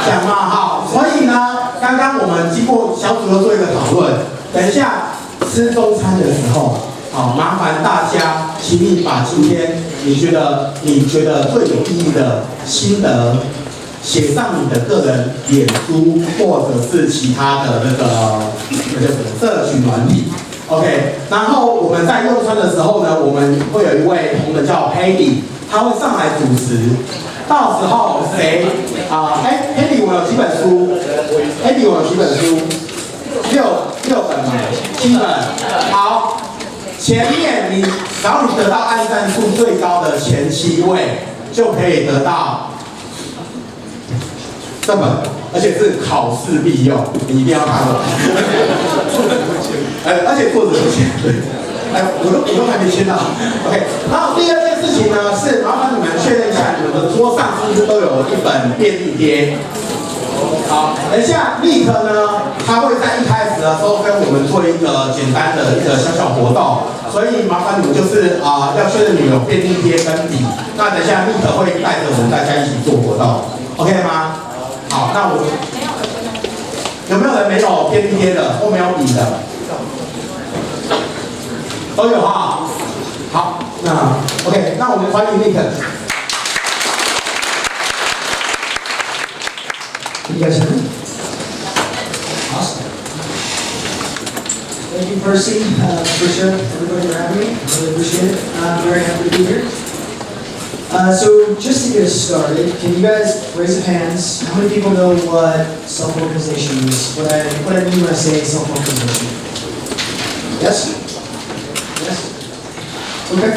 讲嘛，好，所以呢，刚刚我们经过小组又做一个讨论，等一下吃中餐的时候，好，麻烦大家，请你把今天你觉得最有意义的心得写上你的个人脸书或者是其他的那个社群软体。OK， 然后我们在用餐的时候呢，我们会有一位同仁叫 Haley， 他会上来主持。到时候谁Haley 我有几本书 ，Haley 我有几本书，6本嘛，7本。好，前面你只要你得到按赞数最高的前7位，就可以得到这本，而且是考试必用，你一定要看完。而且作者不签，对，我都还没签到。OK， 然后第二件事情呢是麻烦你们确认一下，你们的桌上是不是都有一本便利贴？好，等一下立刻呢，他会在一开始的时候跟我们做一个简单的一个小活动，所以麻烦你们就是要确认你们有便利贴跟笔。那等一下立刻会带着我们大家一起做活动 ，OK 吗？好，那我有没有人没有便利贴的或没有笔的？都有哈。好，那 OK， 那我们欢迎 Nick。You guys hear me? Awesome. Thank you, Percy, Patricia, everybody for having me. Really appreciate it. I'm very happy to be here. So just to get us started, can you guys raise your hands? How many people know what self-organization is? What I mean when I say self-organization? Yes? Yes? Okay.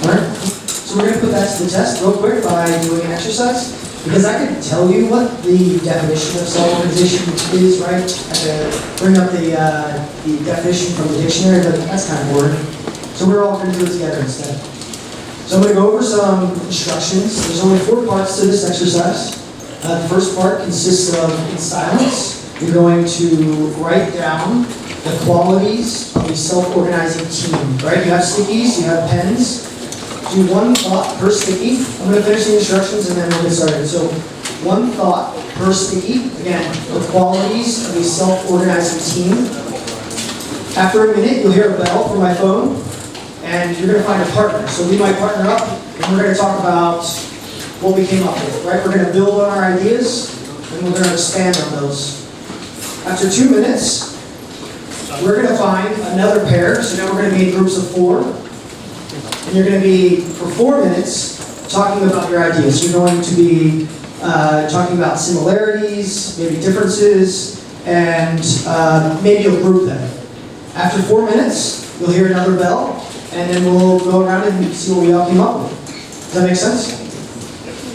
All right. So we're going to put that to the test real quick by doing an exercise. Because I could tell you what the definition of self-organization is, right? I could bring up the definition from the dictionary, but that's kind of boring. So we're all going to do it together instead. So I'm going to go over some instructions. There's only 4 parts to this exercise. The first part consists of, in silence, you're going to write down the qualities of a self-organizing team, right? You have stickies, you have pens. Do 1 thought per sticky. I'm going to finish the instructions and then we'll get started. So 1 thought per sticky. Again, the qualities of a self-organizing team. After a minute, you'll hear a bell from my phone and you're going to find a partner. So we might partner up and we're going to talk about what we came up with, right? We're going to build on our ideas and we're going to expand on those. After 2 minutes, we're going to find another pair. So now we're going to be in groups of 4. And you're going to be, for 4 minutes, talking about your ideas. You're going to be talking about similarities, maybe differences, and maybe you'll group them. After 4 minutes, you'll hear another bell, and then we'll go around and see what we all came up with. Does that make sense?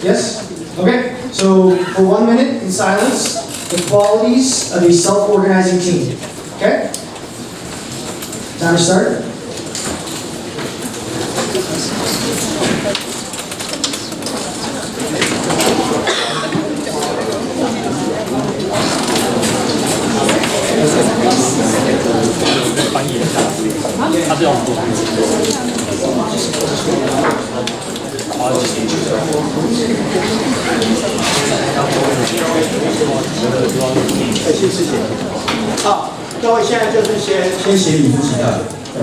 Yes? Okay, so for 1 minute in silence, the qualities of a self-organizing team. Okay? Time to start.好，各位现在就是先写你自己的，对。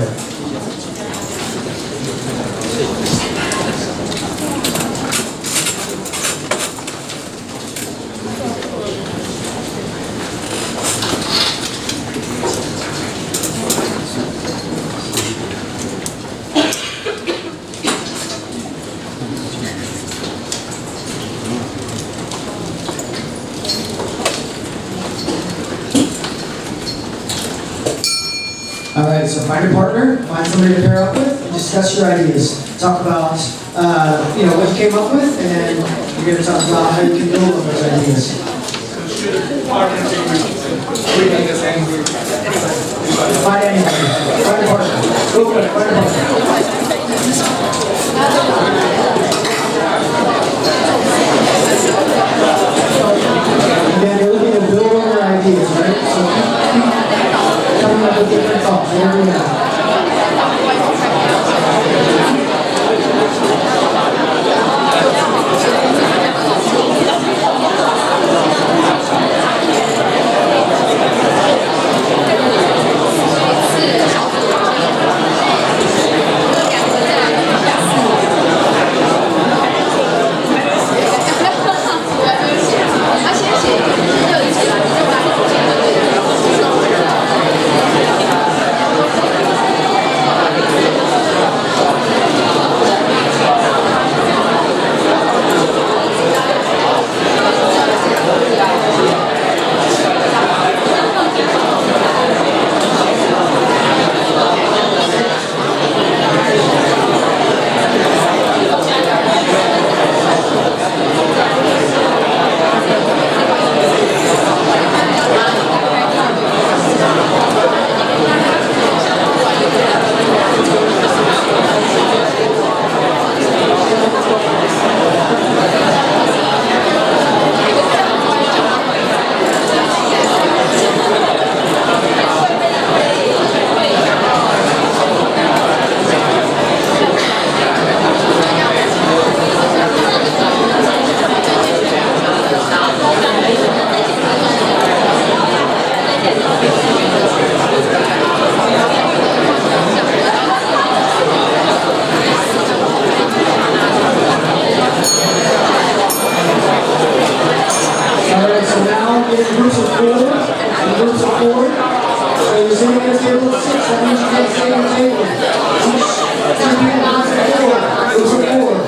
Alright, so find a partner, find somebody to pair up with, and discuss your ideas. Talk about what you came up with, and then you're going to talk about how you can build on those ideas. Find anybody. Find a partner. Go for it. Find a partner. Again, you're looking to build on your ideas, right? So keep coming up with different thoughts every now. groups of 4. In groups of 4. So you're sitting at a table of 6. That means you can't stay at the table. Each team has 4. Groups of 4.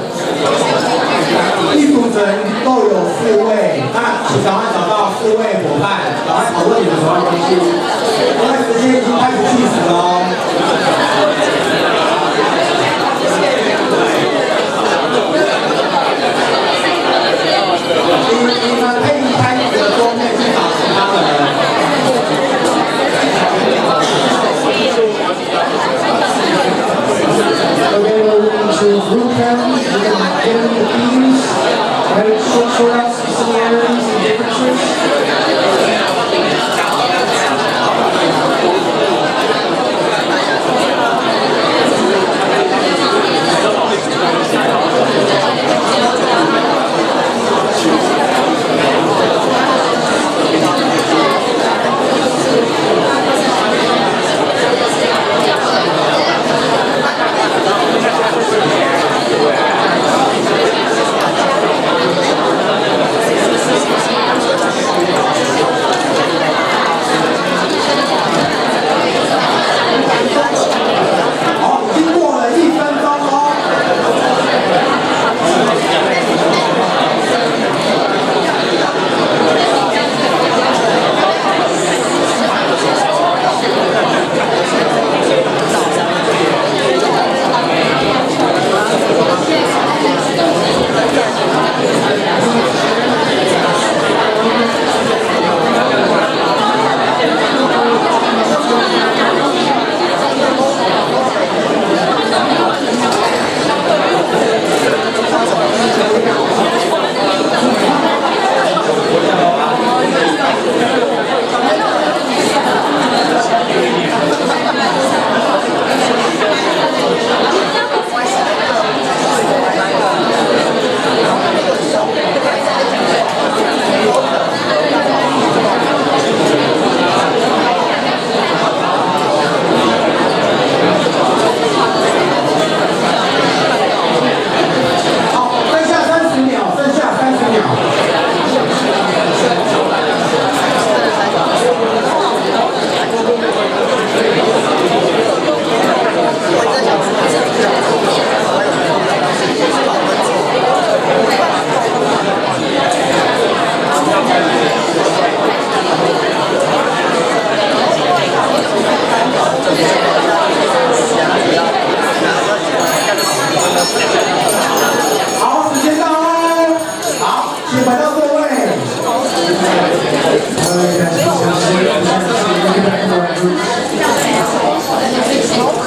一组人都有4位，那请赶快找到4位伙伴，赶快讨论你们手上的东西。因为时间已经开始计时了哦。你们可以离开你的桌面去找其他的人。Okay, we're looking to group them. We're going to get into the themes. Try to sort out some similarities and differences.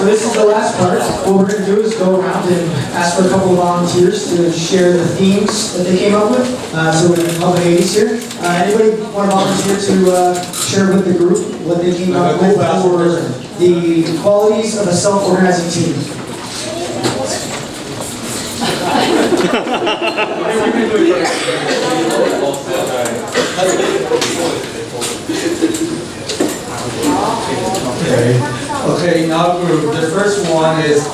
So this is the last part. What we're going to do is go around and ask for a couple of volunteers to share the themes that they came up with. So we're going to call the ladies here. Anybody want to volunteer to share with the group what they came up with for the qualities of a self-organizing team? Okay, in our group, the first one is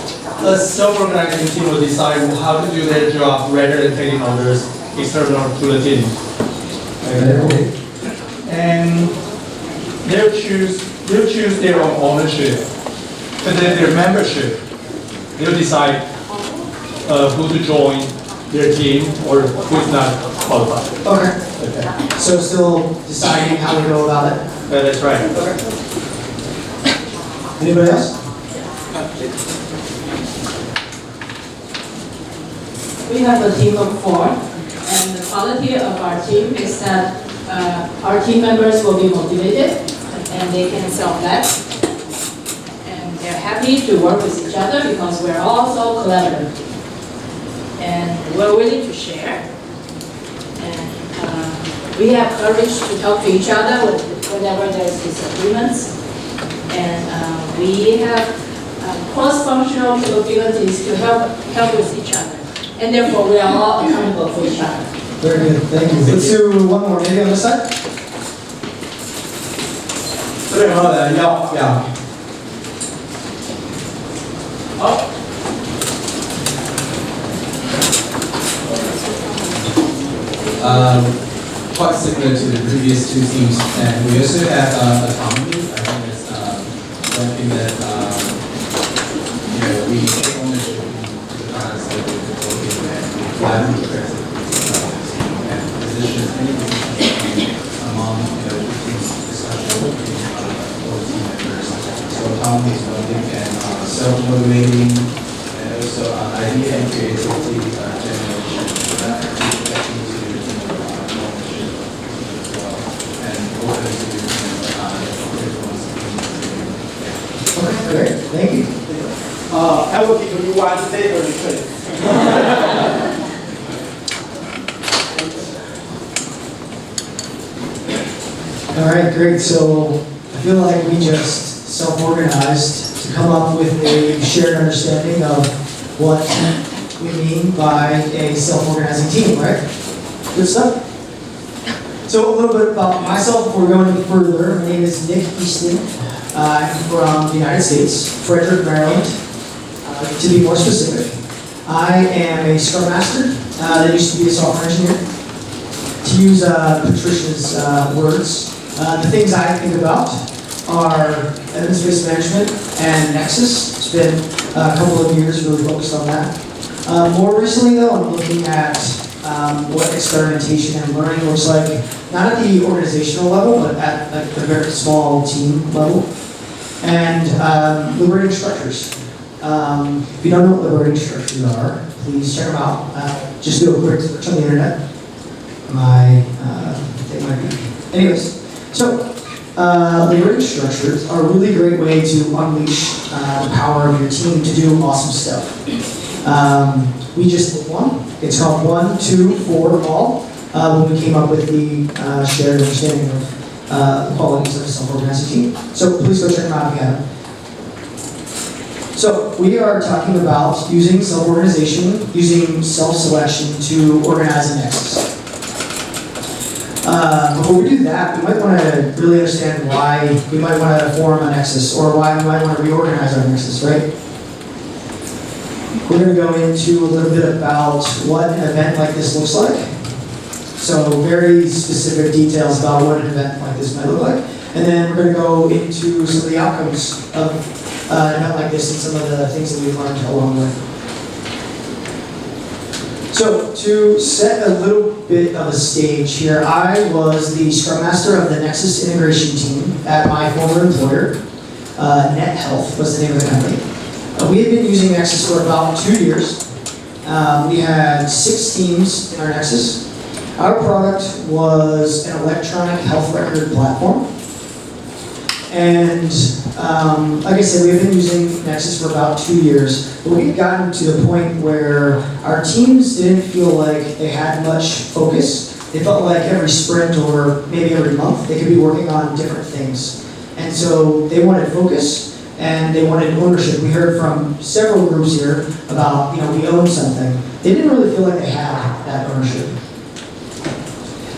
a self-organizing team will decide how to do their job rather than taking orders external to the team. Okay. And they'll choose their own ownership, but then their membership, they'll decide who to join their team or who's not qualified. Okay. So still deciding how to go about it? That's right. Okay. Anybody else? We have a team of 4, and the quality of our team is that our team members will be motivated and they can self-led, and they're happy to work with each other because we're also collaborative, and we're willing to share, and we have courage to talk to each other whenever there's disagreements, and we have cross-functional capabilities to help with each other. And therefore, we are all accountable for each other. Very good, thank you. Let's do one more, maybe on this side. 这边有没有人要？好。quite similar to the previous two teams, and we also have autonomy. I think that's one thing that we take ownership in the plans that we're working and we plan to and position any position among the team's discussion between all team members. So autonomy is one thing, and self-motivating, and also idea and creativity generation. That Okay, great. Thank you. I will give you one favor request. All right, great. So I feel like we just self-organized to come up with a shared understanding of what we mean by a self-organizing team, right? Good stuff. So a little bit about myself before we go any further. My name is Nick Easton. I'm from the United States, Frederick, Maryland, to be more specific. I am a Scrum Master that used to be a software engineer. To use Patricia's words, the things I think about are evidence-based management and Nexus. It's been a couple of years really focused on that. More recently though, I'm looking at what experimentation and learning looks like, not at the organizational level, but at like a very small team level. And liberating structures. If you don't know what liberating structures are, please check them out. Just do a quick search on the internet. They might be. Anyways, so liberating structures are a really great way to unleash the power of your team to do awesome stuff. We just did one. It's called 1, 2, 4 all. When we came up with the shared understanding of the qualities of a self-organizing team. So please go check them out if you haven't. So we are talking about using self-organization, using self-selection to organize a Nexus. Before we do that, we might want to really understand why we might want to form a Nexus or why we might want to reorganize our Nexus, right? We're going to go into a little bit about what an event like this looks like. So very specific details about what an event like this might look like. And then we're going to go into some of the outcomes of an event like this and some of the things that we've learned along the way. So to set a little bit of a stage here, I was the Scrum Master of the Nexus integration team at my former employer. Net Health was the name of the company. We had been using Nexus for about 2 years. We had 6 teams in our Nexus. Our product was an electronic health record platform. And like I said, we've been using Nexus for about 2 years, but we had gotten to the point where our teams didn't feel like they had much focus. They felt like every sprint or maybe every month, they could be working on different things. And so they wanted focus and they wanted ownership. We heard from several groups here about, we own something. They didn't really feel like they had that ownership.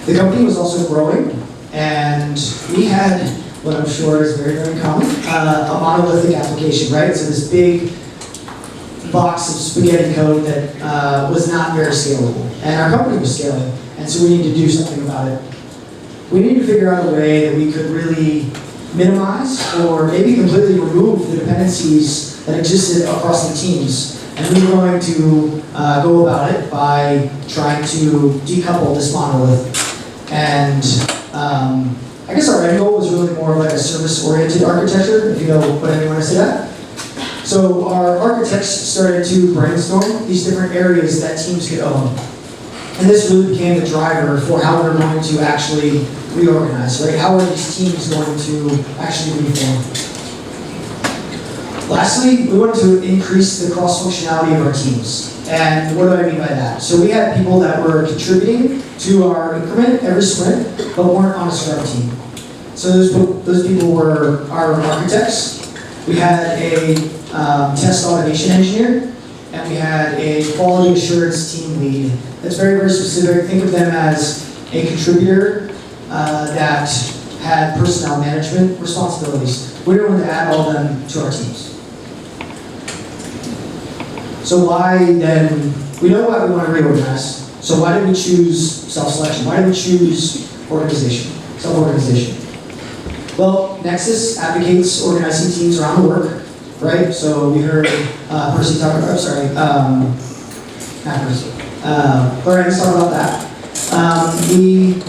The company was also growing, and we had what I'm sure is very, very common, a monolithic application, right? So this big box of spaghetti code that was not very scalable. And our company was scaling, and so we needed to do something about it. We needed to figure out a way that we could really minimize or maybe completely remove the dependencies that existed across the teams. And we were going to go about it by trying to decouple this monolith. And I guess our end goal was really more like a service-oriented architecture, if you know what I mean when I say that. So our architects started to brainstorm these different areas that teams could own. And this really became the driver for how we're going to actually reorganize, right? How are these teams going to actually reform? Lastly, we wanted to increase the cross-functionality of our teams. And what do I mean by that? So we had people that were contributing to our increment every sprint, but weren't on a Scrum team. So those people were our architects. We had a test automation engineer, and we had a quality assurance team lead. That's very, very specific. Think of them as a contributor that had personnel management responsibilities. We didn't want to add all of them to our teams. So why then, we know why we want to reorganize. So why did we choose self-selection? Why did we choose organization, self-organization? Well, Nexus advocates organizing teams around the work, right? So we heard Percy talk about, not Percy, Lorenz talk about that. We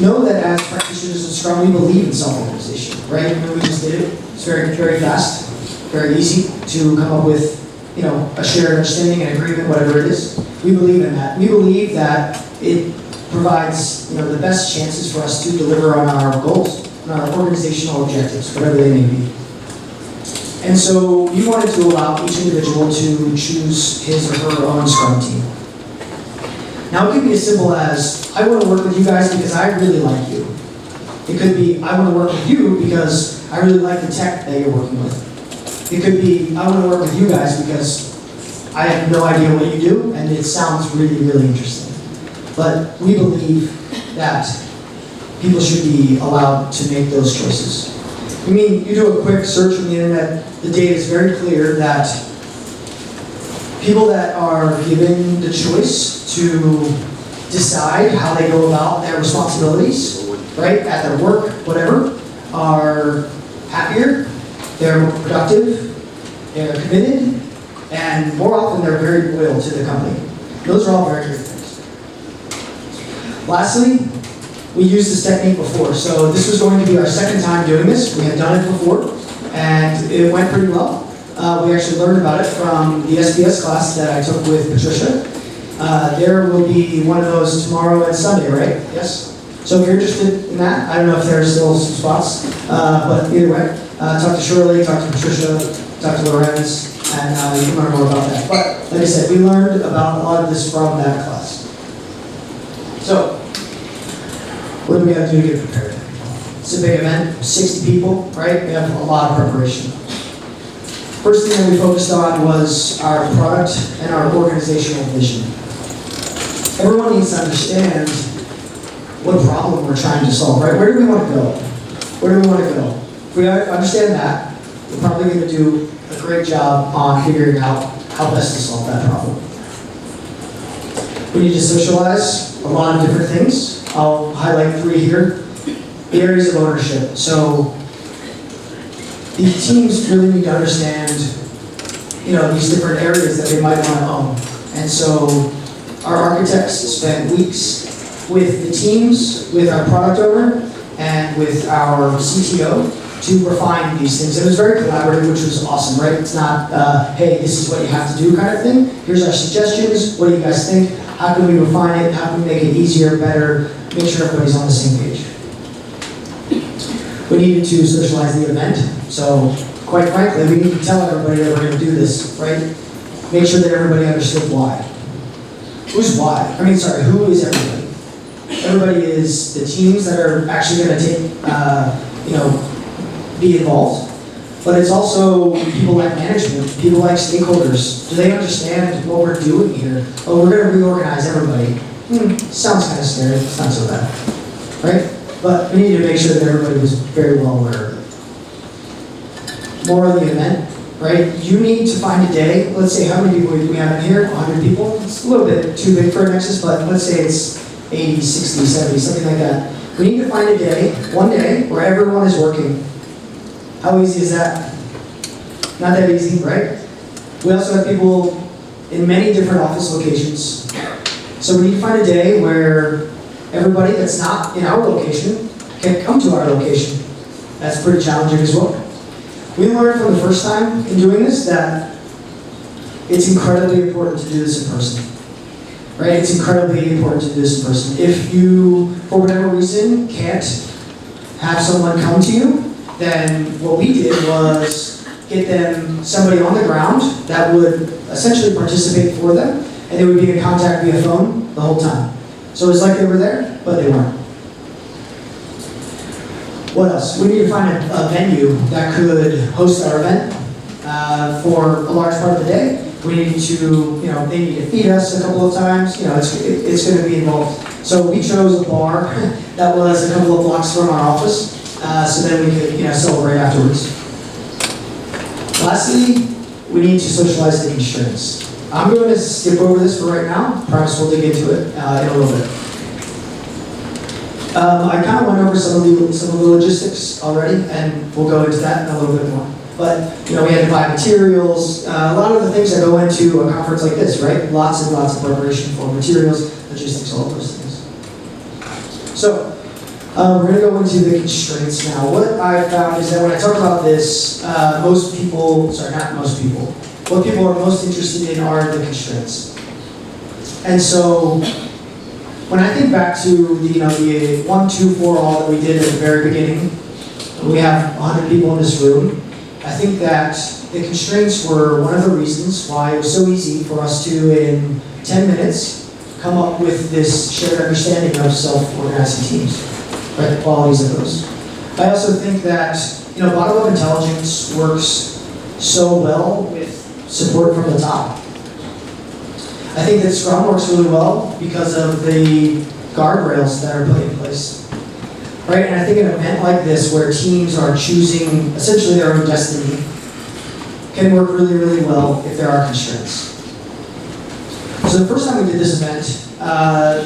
know that as practitioners of Scrum, we believe in self-organization, right? I mean, we just did it. It's very, very fast, very easy to come up with, a shared understanding and agreement, whatever it is. We believe in that. We believe that it provides, the best chances for us to deliver on our goals, on our organizational objectives, whatever they may be. And so we wanted to allow each individual to choose his or her own Scrum team. Now it could be as simple as, I want to work with you guys because I really like you. It could be, I want to work with you because I really like the tech that you're working with. It could be, I want to work with you guys because I have no idea what you do and it sounds really, really interesting. But we believe that people should be allowed to make those choices. I mean, you do a quick search on the internet, the data is very clear that people that are given the choice to decide how they go about their responsibilities, right, at their work, whatever, are happier, they're more productive, they're committed, and more often they're very loyal to the company. Those are all very good things. Lastly, we used this technique before. So this was going to be our second time doing this. We had done it before, and it went pretty well. We actually learned about it from the SBS class that I took with Patricia. There will be one of those tomorrow and Sunday, right? Yes? So if you're interested in that, I don't know if there are still some spots, but either way, talk to Shirley, talk to Patricia, talk to Lorenz, and you can learn more about that. But like I said, we learned about a lot of this from that class. So, what do we have to do to get prepared? It's a big event, 60 people, right? We have a lot of preparation. First thing that we focused on was our product and our organizational vision. Everyone needs to understand what problem we're trying to solve, right? Where do we want to go? Where do we want to go? If we understand that, we're probably going to do a great job on figuring out how best to solve that problem. We need to socialize a lot of different things. I'll highlight 3 here. The areas of ownership. So the teams really need to understand, these different areas that they might want to own. And so our architects spent weeks with the teams, with our product owner, and with our CTO to refine these things. It was very collaborative, which was awesome, right? It's not, hey, this is what you have to do kind of thing. Here's our suggestions. What do you guys think? How can we refine it? How can we make it easier, better, make sure everybody's on the same page? We needed to socialize the event. So, quite frankly, we need to tell everybody that we're going to do this, right? Make sure that everybody understood why. Who's why? Who is everybody? Everybody is the teams that are actually going to take, be involved. But it's also people like management, people like stakeholders. Do they understand what we're doing here? Oh, we're going to reorganize everybody. Sounds kind of scary. It's not so bad, right? But we need to make sure that everybody was very well aware of it. More of the event, right? You need to find a day. Let's say how many people do we have in here? 100 people? It's a little bit too big for a Nexus, but let's say it's 80, 60, 70, something like that. We need to find a day, one day, where everyone is working. How easy is that? Not that easy, right? We also have people in many different office locations. So we need to find a day where everybody that's not in our location can come to our location. That's pretty challenging as well. We learned from the first time in doing this that it's incredibly important to do this in person. Right? It's incredibly important to do this in person. If you, for whatever reason, can't have someone come to you, then what we did was get them somebody on the ground that would essentially participate for them, and they would be in contact via phone the whole time. So it's like they were there, but they weren't. What else? We need to find a venue that could host our event for a large part of the day. We need to, they need to feed us a couple of times. It's going to be involved. So we chose a bar that was a couple of blocks from our office, so then we could, celebrate afterwards. Lastly, we need to socialize the constraints. I'm going to skip over this for right now. Promise we'll dig into it in a little bit. I kind of went over some of the logistics already, and we'll go into that in a little bit more. But we had to buy materials, a lot of the things that go into a conference like this, right? Lots and lots of preparation for materials, logistics, all of those things. So we're going to go into the constraints now. What I found is that when I talk about this, what people are most interested in are the constraints. And so when I think back to the 1, 2, 4 all that we did at the very beginning, we have 100 people in this room. I think that the constraints were one of the reasons why it was so easy for us to, in 10 minutes, come up with this shared understanding of self-organizing teams, right? The qualities of those. I also think that bottom-up intelligence works so well with support from the top. I think that Scrum works really well because of the guardrails that are put in place. Right? And I think an event like this, where teams are choosing essentially their own destiny, can work really, really well if there are constraints. So the first time we did this event,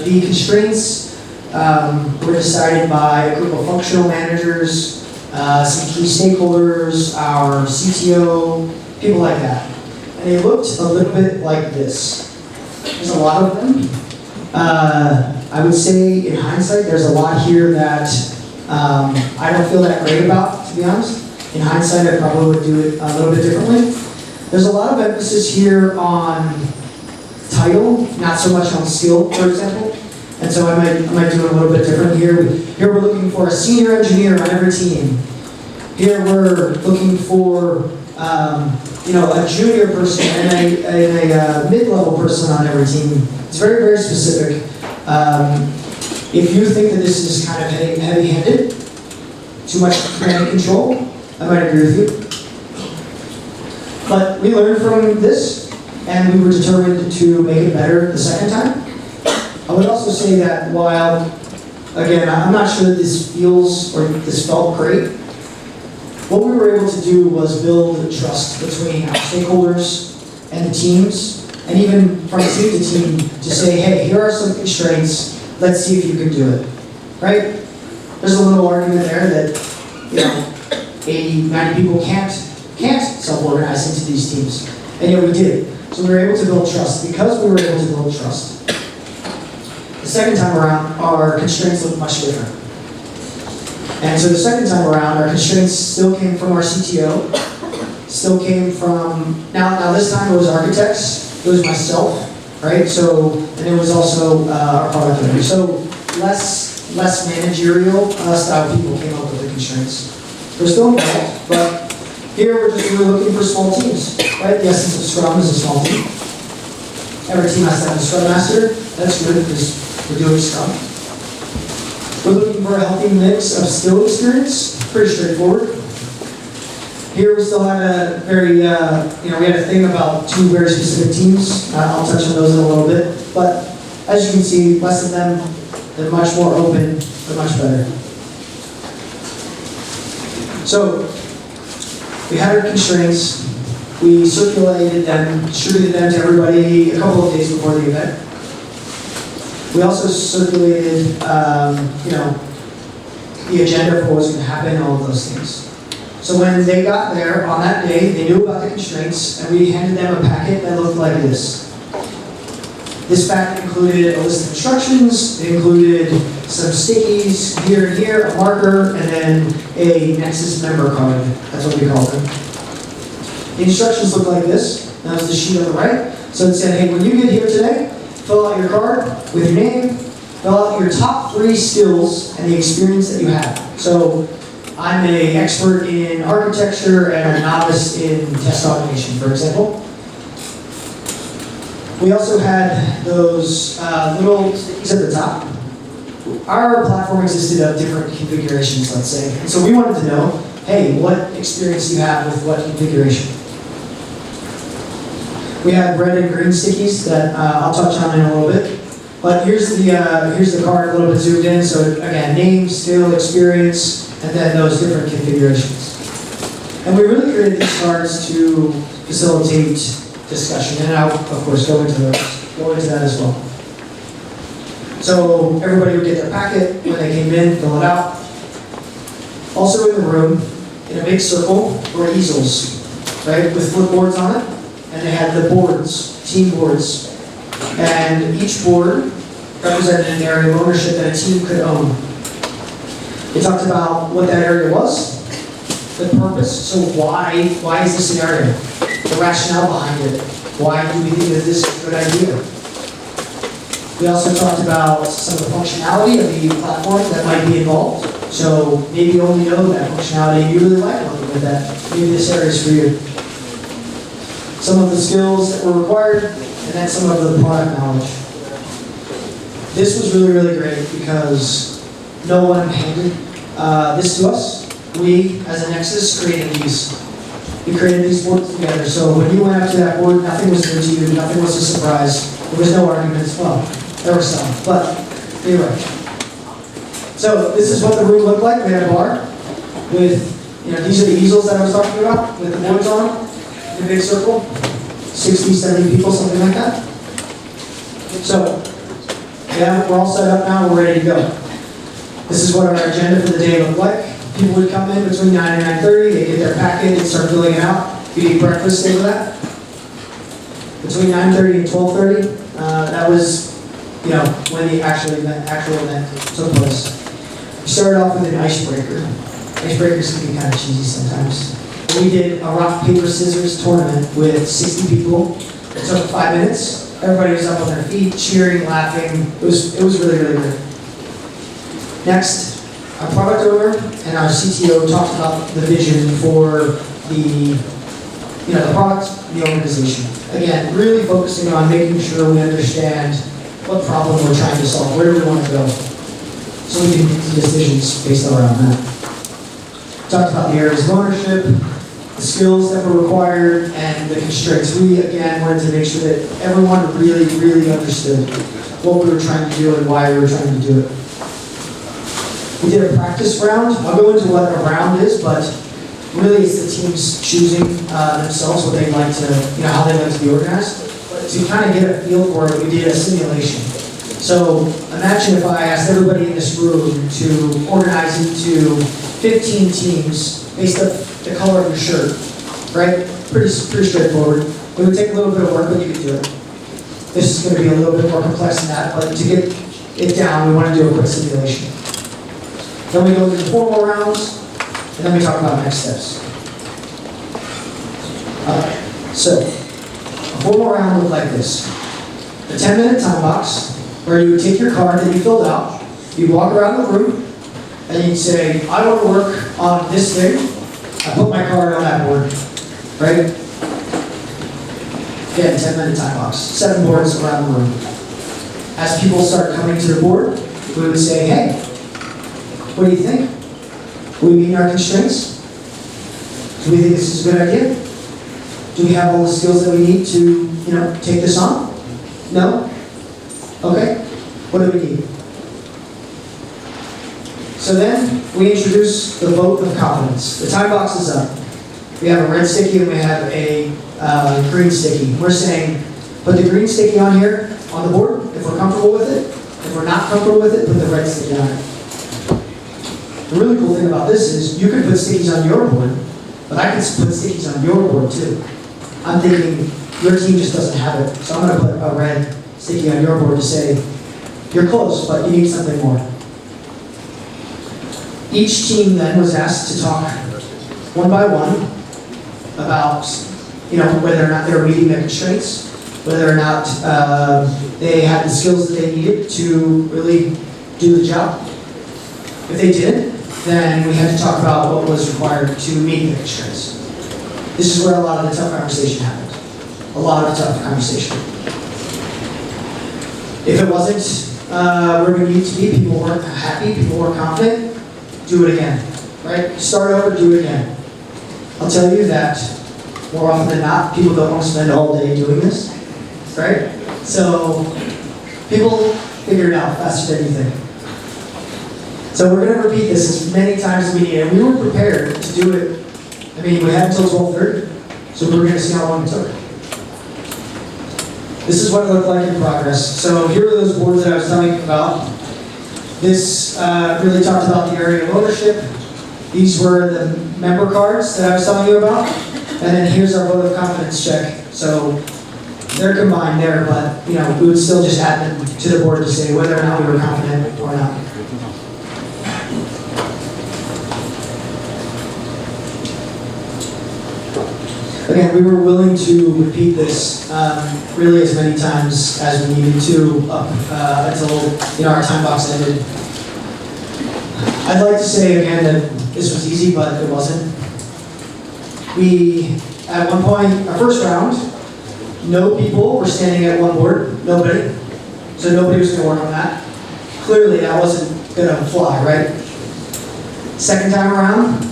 the constraints were decided by a group of functional managers, some key stakeholders, our CTO, people like that. And they looked a little bit like this. There's a lot of them. I would say, in hindsight, there's a lot here that I don't feel that great about, to be honest. In hindsight, I probably would do it a little bit differently. There's a lot of emphasis here on title, not so much on skill, for example. And so I might do it a little bit different here. Here we're looking for a senior engineer on every team. Here we're looking for a junior person and a mid-level person on every team. It's very, very specific. If you think that this is kind of heavy-handed, too much command and control, I might agree with you. But we learned from this, and we were determined to make it better the second time. I would also say that while, again, I'm not sure that this felt great, what we were able to do was build trust between our stakeholders and the teams, and even from team to team, to say, hey, here are some constraints, let's see if you can do it, right? There's a little argument there that 80, 90 people can't self-organize into these teams, and yet we did. So we were able to build trust. Because we were able to build trust, the second time around, our constraints looked much different. And so the second time around, our constraints still came from our CTO, still came from, now this time it was architects, it was myself, right? So, and it was also our product owner. So less managerial style people came up with the constraints. They're still involved, but here we're looking for small teams, right? The essence of Scrum is a small team. Every team has to have a Scrum Master. That's good because we're doing Scrum. We're looking for a healthy mix of skill experience. Pretty straightforward. Here we still had a very, we had a thing about 2 very specific teams. I'll touch on those in a little bit. But as you can see, less of them, they're much more open, they're much better. So, we had our constraints. We circulated them, distributed them to everybody a couple of days before the event. We also circulated, the agenda for what was going to happen and all of those things. So when they got there on that day, they knew about the constraints, and we handed them a packet that looked like this. This packet included a list of instructions, it included some stickies here and here, a marker, and then a Nexus member card. That's what we called them. The instructions look like this. That was the sheet on the right. So it said, hey, when you get here today, fill out your card with your name, fill out your top 3 skills and the experience that you have. So I'm an expert in architecture and a novice in test automation, for example. We also had those little stickies at the top. Our platform existed of different configurations, let's say. And so we wanted to know, hey, what experience do you have with what configuration? We had red and green stickies that I'll touch on in a little bit. But here's the card a little bit zoomed in. So again, name, skill, experience, and then those different configurations. And we really created these cards to facilitate discussion, and I'll, of course, go into that as well. So everybody would get their packet when they came in, fill it out. Also in the room, in a big circle, were easels, right, with flipboards on it, and they had the boards, team boards, and each board represented an area of ownership that a team could own. They talked about what that area was, the purpose, so why is this an area? The rationale behind it. Why do we think that this is a good idea? We also talked about some of the functionality of the platform that might be involved. So maybe you only know that functionality and you really like working with that. Maybe this area is for you. Some of the skills that were required, and then some of the product knowledge. This was really, really great because no one handed this to us. We, as a Nexus, created these. We created these boards together. So when you went up to that board, nothing was new to you, nothing was a surprise. There was no arguments. Well, there were some, but anyway. So this is what the room looked like. We had a bar with, these are the easels that I was talking about, with the boards on, in a big circle, 60, 70 people, something like that. So, yeah, we're all set up now, we're ready to go. This is what our agenda for the day looked like. People would come in between 9 and 9:30, they get their packet, and start filling it out. We eat breakfast over that. Between 9:30 and 12:30, that was, when the actual event took place. We started off with an icebreaker. Icebreakers can be kind of cheesy sometimes. We did a rock, paper, scissors tournament with 60 people. It took 5 minutes. Everybody was up on their feet, cheering, laughing. It was really, really good. Next, our product owner and our CTO talked about the vision for the product, the organization. Again, really focusing on making sure we understand what problem we're trying to solve, where do we want to go, so we can make decisions based around that. Talked about the areas of ownership, the skills that were required, and the constraints. We, again, wanted to make sure that everyone really, really understood what we were trying to do and why we were trying to do it. We did a practice round. I'll go into what a round is, but really it's the teams choosing themselves what they'd like to, how they like to be organized. But to kind of get a feel for it, we did a simulation. So imagine if I asked everybody in this room to organize into 15 teams based on the color of your shirt, right? Pretty straightforward. It would take a little bit of work, but you could do it. This is going to be a little bit more complex than that, but to get it down, we want to do a quick simulation. Then we go through the formal rounds, and then we talk about next steps. So, a formal round looked like this. A 10-minute time box, where you would take your card that you filled out, you'd walk around the room, and you'd say, I want to work on this thing. I put my card on that board, right? Again, 10-minute time box. 7 boards around the room. As people start coming to the board, we would say, hey, what do you think? Are we meeting our constraints? Do we think this is a good idea? Do we have all the skills that we need to, take this on? No? Okay. What do we need? So then we introduce the vote of confidence. The time box is up. We have a red sticky and we have a green sticky. We're saying, put the green sticky on here, on the board, if we're comfortable with it. If we're not comfortable with it, put the red sticky on it. The really cool thing about this is you can put stickies on your board, but I can put stickies on your board too. I'm thinking your team just doesn't have it, so I'm going to put a red sticky on your board to say, you're close, but you need something more. Each team then was asked to talk one by one about, whether or not they were meeting their constraints, whether or not they had the skills that they needed to really do the job. If they did, then we had to talk about what was required to meet the constraints. This is where a lot of the tough conversation happened. A lot of tough conversation. If it wasn't where we need to be, people weren't happy, people weren't confident, do it again, right? Start over, do it again. I'll tell you that more often than not, people don't want to spend all day doing this, right? So people figure it out faster than you think. So we're going to repeat this as many times as we need, and we were prepared to do it. We had until 12:30, so we were going to see how long it took. This is what it looked like in progress. So here are those boards that I was telling you about. This really talked about the area of ownership. These were the member cards that I was telling you about. And then here's our vote of confidence check. So they're combined there, but we would still just add them to the board to say whether or not we were confident or not. Again, we were willing to repeat this really as many times as we needed to up until our time box ended. I'd like to say again that this was easy, but it wasn't. We, at one point, our first round, no people were standing at one board, nobody. So nobody was going to work on that. Clearly that wasn't going to fly, right? Second time around,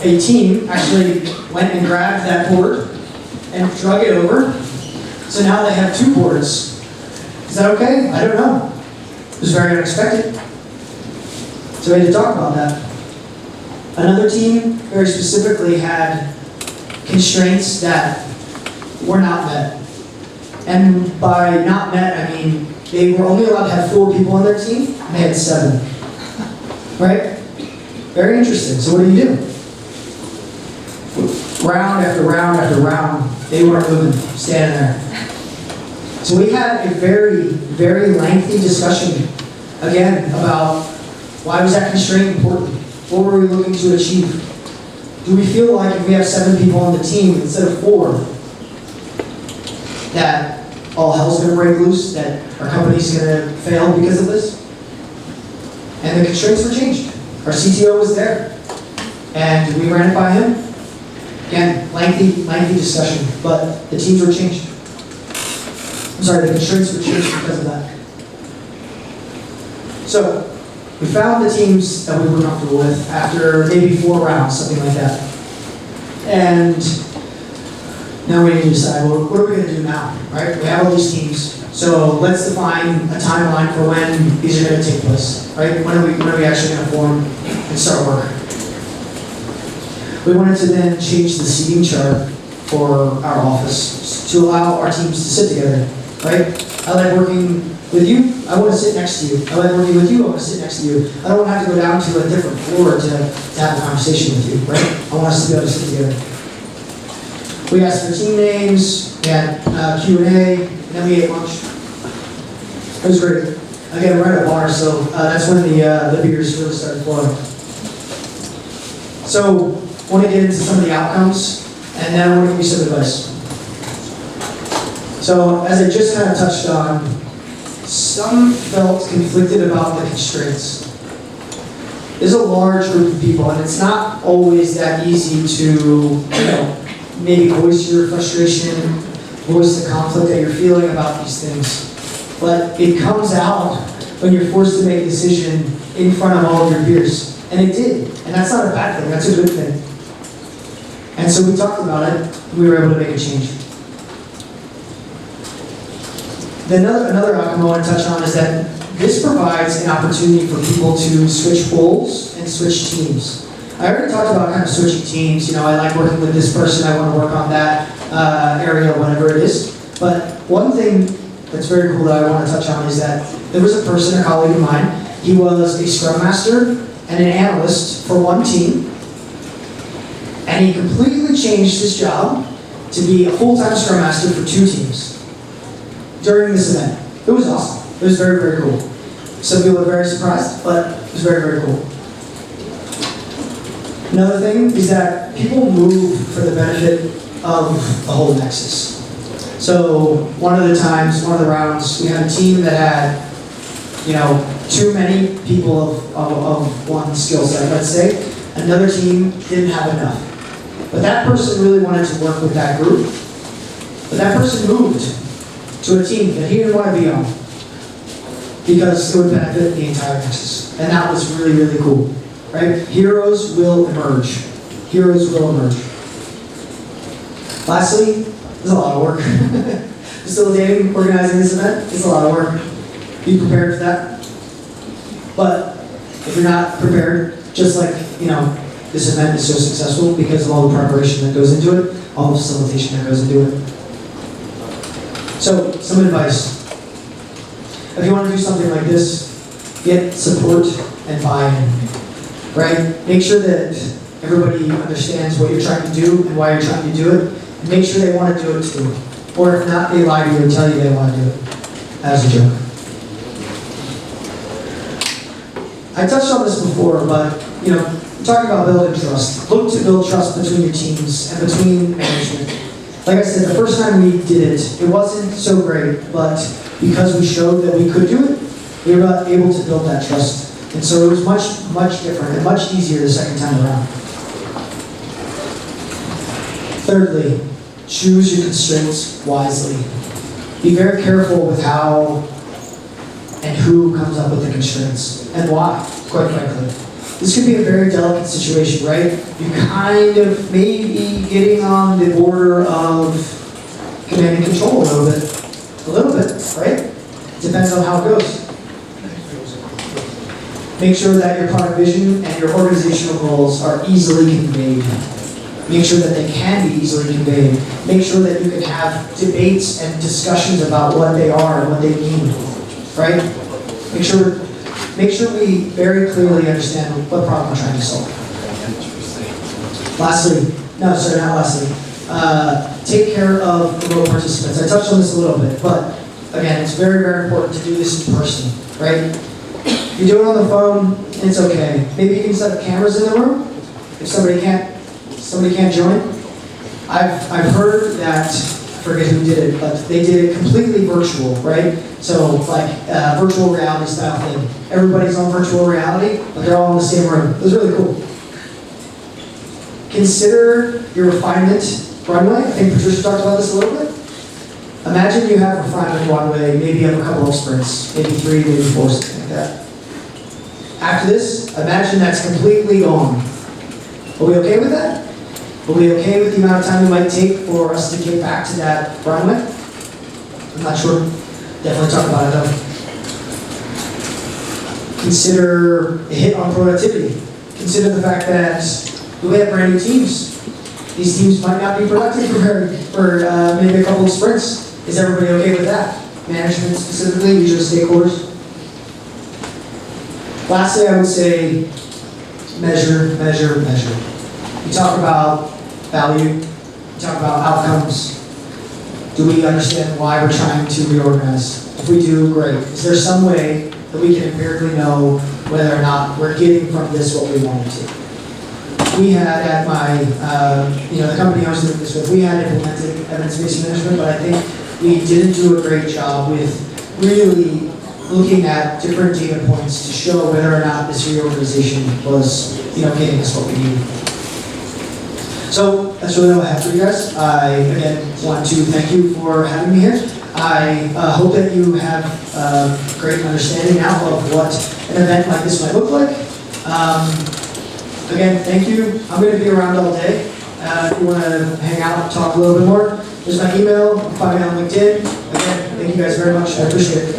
a team actually went and grabbed that board and drug it over. So now they have 2 boards. Is that okay? I don't know. It was very unexpected. So we had to talk about that. Another team very specifically had constraints that were not met. And by not met, I mean they were only allowed to have 4 people on their team, and they had 7. Right? Very interesting. So what do? Round after round after round, they weren't moving, standing there. So we had a very, very lengthy discussion, again, about why was that constraint important? What were we looking to achieve? Do we feel like if we have 7 people on the team instead of 4, that all hell's going to break loose, that our company's going to fail because of this? And the constraints were changed. Our CTO was there, and we ran it by him. Again, lengthy discussion, but the teams were changed. I'm sorry, the constraints were changed because of that. So, we found the teams that we were comfortable with after maybe 4 rounds, something like that. And now we need to decide, well, what are we going to do now, right? We have all these teams, so let's define a timeline for when these are going to take place, right? When are we actually going to form and start work? We wanted to then change the seating chart for our office to allow our teams to sit together, right? I like working with you, I want to sit next to you. I like working with you, I want to sit next to you. I don't want to have to go down to a different floor to have a conversation with you, right? I want us to be able to sit together. We asked for team names, we had Q&A, and then we ate lunch. It was great. Again, we're at a bar, so that's when the beers really started flowing. So, I want to get into some of the outcomes, and then I want to give you some advice. So, as I just kind of touched on, some felt conflicted about the constraints. There's a large group of people, and it's not always that easy to, maybe voice your frustration, voice the conflict that you're feeling about these things. But it comes out when you're forced to make a decision in front of all of your peers. And it did. And that's not a bad thing, that's a good thing. And so we talked about it, and we were able to make a change. Another outcome I want to touch on is that this provides an opportunity for people to switch roles and switch teams. I already talked about kind of switching teams. I like working with this person, I want to work on that area, whatever it is. But one thing that's very cool that I want to touch on is that there was a person, a colleague of mine, he was a scrum master and an analyst for one team, and he completely changed his job to be a full-time scrum master for 2 teams during this event. It was awesome. It was very, very cool. Some people were very surprised, but it was very, very cool. Another thing is that people move for the benefit of the whole Nexus. So one of the rounds, we had a team that had, too many people of one skill set, let's say. Another team didn't have enough. But that person really wanted to work with that group. But that person moved to a team that he didn't want to be on because it would benefit the entire Nexus. And that was really, really cool. Right? Heroes will emerge. Heroes will emerge. Lastly, there's a lot of work. Facilitating, organizing this event is a lot of work. Be prepared for that. But if you're not prepared, just like, this event is so successful because of all the preparation that goes into it, all the facilitation that goes into it. So, some advice. If you want to do something like this, get support and buy-in, right? Make sure that everybody understands what you're trying to do and why you're trying to do it, and make sure they want to do it too. Or if not, they lie to you and tell you they want to do it. As a joke. I touched on this before, but talking about building trust. Look to build trust between your teams and between management. Like I said, the first time we did it, it wasn't so great, but because we showed that we could do it, we were able to build that trust. And so it was much, much different and much easier the second time around. Thirdly, choose your constraints wisely. Be very careful with how and who comes up with the constraints and why, quite frankly. This could be a very delicate situation, right? You kind of may be getting on the border of command and control a little bit, right? Depends on how it goes. Make sure that your product vision and your organizational goals are easily conveyed. Make sure that they can be easily conveyed. Make sure that you can have debates and discussions about what they are and what they mean, right? Make sure we very clearly understand what problem we're trying to solve. Take care of remote participants. I touched on this a little bit, but again, it's very, very important to do this in person, right? If you do it on the phone, it's okay. Maybe you can set up cameras in the room if somebody can't join. I've heard that, I forget who did it, but they did it completely virtual, right? So like virtual reality style thing. Everybody's on virtual reality, but they're all in the same room. It was really cool. Consider your refinement runway. I think Patricia talked about this a little bit. Imagine you have refinement runway, maybe you have a couple of sprints, maybe 3, maybe 4, something like that. After this, imagine that's completely gone. Are we okay with that? Are we okay with the amount of time it might take for us to get back to that runway? I'm not sure. Definitely talk about it though. Consider a hit on productivity. Consider the fact that we have brand new teams. These teams might not be productive for maybe a couple of sprints. Is everybody okay with that? Management specifically, usual stakeholders. Lastly, I would say measure, measure, measure. You talk about value, you talk about outcomes. Do we understand why we're trying to reorganize? If we do, great. Is there some way that we can empirically know whether or not we're getting from this what we wanted to? We had at my, the company I was doing this with, we had implemented evidence-based management, but I think we didn't do a great job with really looking at different data points to show whether or not this reorganization was, getting us what we needed. So that's really all I have for you guys. I, again, want to thank you for having me here. I hope that you have a great understanding now of what an event like this might look like. Again, thank you. I'm going to be around all day. If you want to hang out and talk a little bit more, there's my email. You can find me on LinkedIn. Again, thank you guys very much. I appreciate it.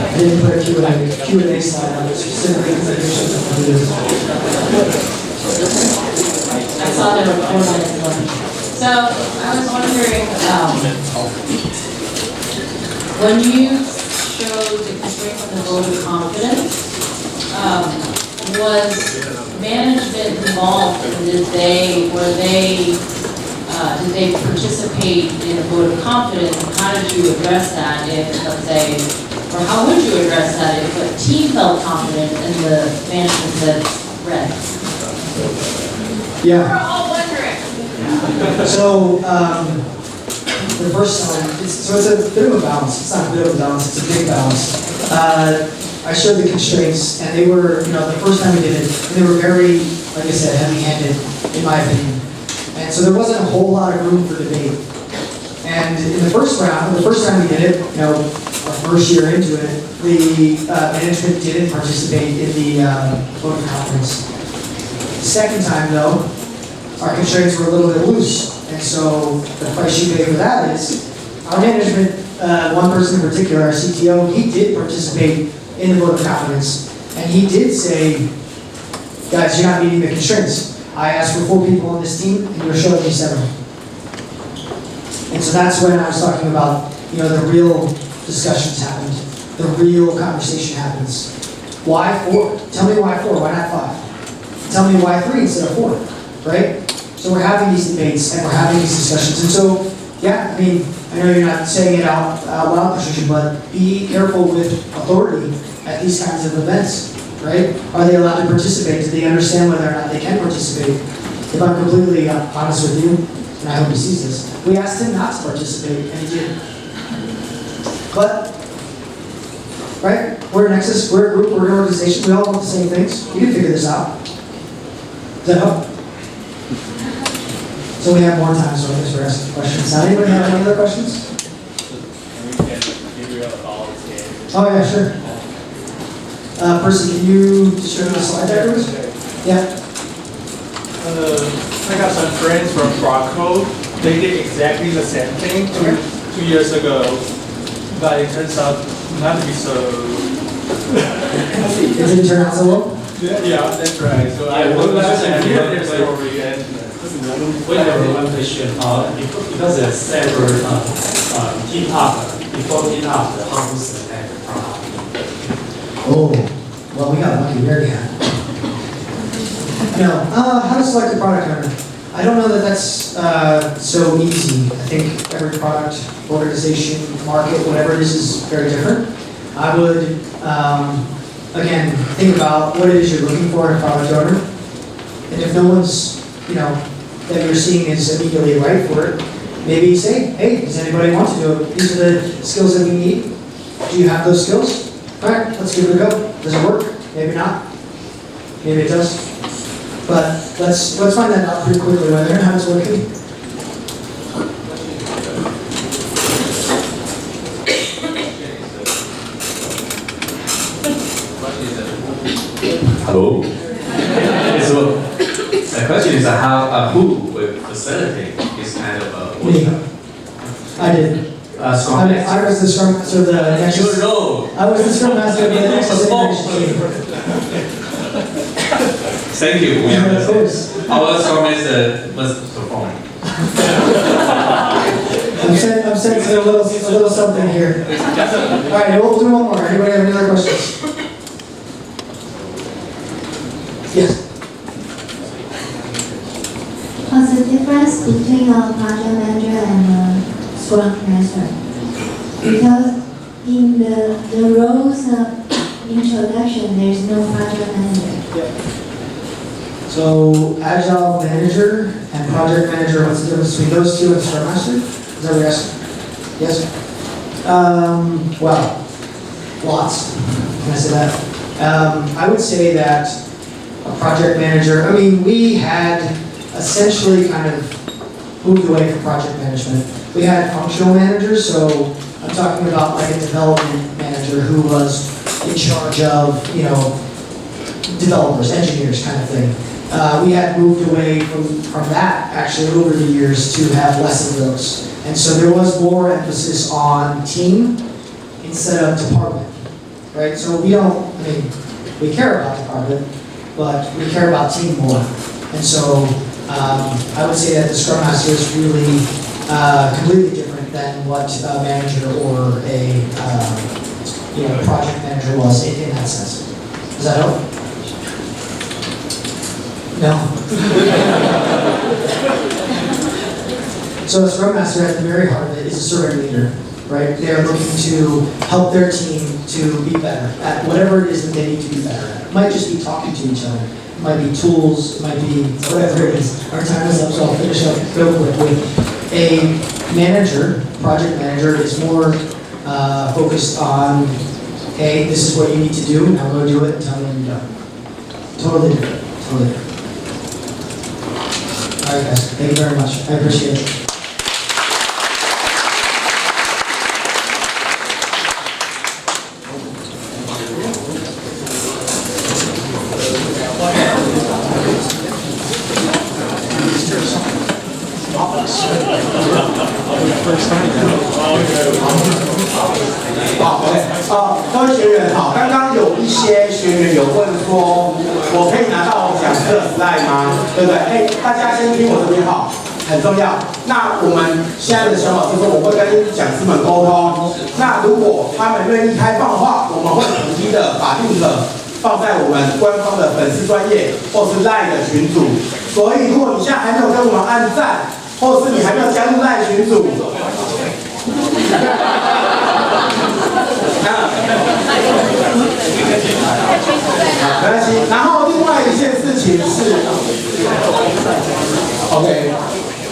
I didn't put a Q&A slide on it specifically because I knew something to do this. I saw there were 4 minutes left. So I was wondering, when you showed the constraint on the vote of confidence, was management involved? Did they participate in a vote of confidence? And how did you address that if, let's say, or how would you address that if a team felt confident and the management said red? Yeah. We're all wondering. So, the first time, it's a bit of a balance. It's not a bit of a balance, it's a big balance. I showed the constraints, and they were, the first time we did it, and they were very, like I said, heavy-handed, in my opinion. And so there wasn't a whole lot of room for debate. And in the first round, the first time we did it, our first year into it, the management didn't participate in the vote of confidence. The second time, though, our constraints were a little bit loose. And so the price you pay for that is our management, one person in particular, our CTO, he did participate in the vote of confidence. And he did say, guys, you're not meeting the constraints. I asked for 4 people on this team, and you're showing me 7. And so that's when I was talking about, the real discussions happened. The real conversation happens. Why 4? Tell me why 4, why not 5? Tell me why 3 instead of 4, right? So we're having these debates and we're having these discussions. And so, yeah, I mean, I know you're not saying it out loud, Patricia, but be careful with authority at these kinds of events, right? Are they allowed to participate? Do they understand whether or not they can participate? If I'm completely honest with you, and I hope he sees this, we asked him not to participate, and he did. But, right, we're a Nexus, we're a group, we're an organization, we all want the same things. We can figure this out. Does that help? So we have more time, so I guess we're asking questions. Now, anybody have any other questions? Oh yeah, sure. Person, can you just show me the slide deck, please? Yeah. I got some friends from Brocco. They did exactly the same thing 2 years ago, but it turns out not to be so. It didn't turn out so well? Yeah, that's right. So I looked last and their story and we have one question. Because there's several team up, before team up, how to select the product? Oh, well, we got lucky. We already had. No, how to select a product owner? I don't know that that's so easy. I think every product, organization, market, whatever it is very different. I would, again, think about what it is you're looking for in a product owner. And if no one's, that you're seeing is immediately right for it, maybe say, hey, does anybody want to do it? These are the skills that we need. Do you have those skills? All right, let's give it a go. Does it work? Maybe not. Maybe it does. But let's find that out pretty quickly whether or not it's working. Hello. So the question is who will facilitate this kind of Me. I did. I was the Scrum Master of the Nexus. You know. I was the Scrum Master of the Nexus integration team. Thank you. We Yeah, of course. Our Scrum Master must perform. I'm sensing a little something here. All right, we'll do one more. Anybody have any other questions? Yes. What's the difference between a project manager and a Scrum Master? Because in the roles of introduction, there's no project manager. Yep. So Agile Manager and Project Manager, what's the difference between those two and Scrum Master? Is that what you're asking? Yes? Well, lots. Can I say that? I would say that a project manager, we had essentially kind of moved away from project management. We had functional managers, so I'm talking about like a development manager who was in charge of, developers, engineers kind of thing. We had moved away from that actually over the years to have less of those. And so there was more emphasis on team instead of department, right? So we care about department, but we care about team more. And so I would say that the Scrum Master is really completely different than what a manager or a project manager was in that sense. Does that help? No. So a Scrum Master at the very heart of it is a servant leader, right? They are looking to help their team to be better at whatever it is that they need to be better at. It might just be talking to each other. It might be tools, it might be whatever it is. Our time is up, so I'll finish up real quick with a manager, project manager, is more focused on, hey, this is what you need to do, now go do it and tell me when you're done. Totally different, totally different. All right, guys, thank you very much. I appreciate it. 各位学员好，刚刚有一些学员有问说，我可以拿到讲师的 slide 吗？对不对？哎，大家先听我这边好，很重要。那我们现在的想法是说，我会跟讲师们沟通。那如果他们愿意开放的话，我们会统一的把link放在我们官方的粉丝专页或是 LINE 的群组。所以，如果你现在还没有跟我们按赞，或是你还没有加入LINE群组，没关系。然后另外一件事情是 ，OK，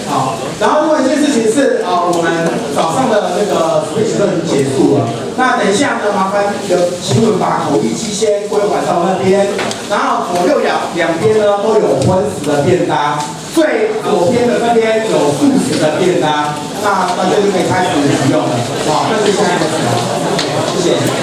好。然后另外一件事情是，我们早上的那个 speech 都已经结束了。那等一下呢，麻烦请你们把口译机先归还到那边，然后左右两边呢都有荤食的便当，最左边的那边有素食的便当，那大家就可以开始使用了。好，那就现在开始了，谢谢。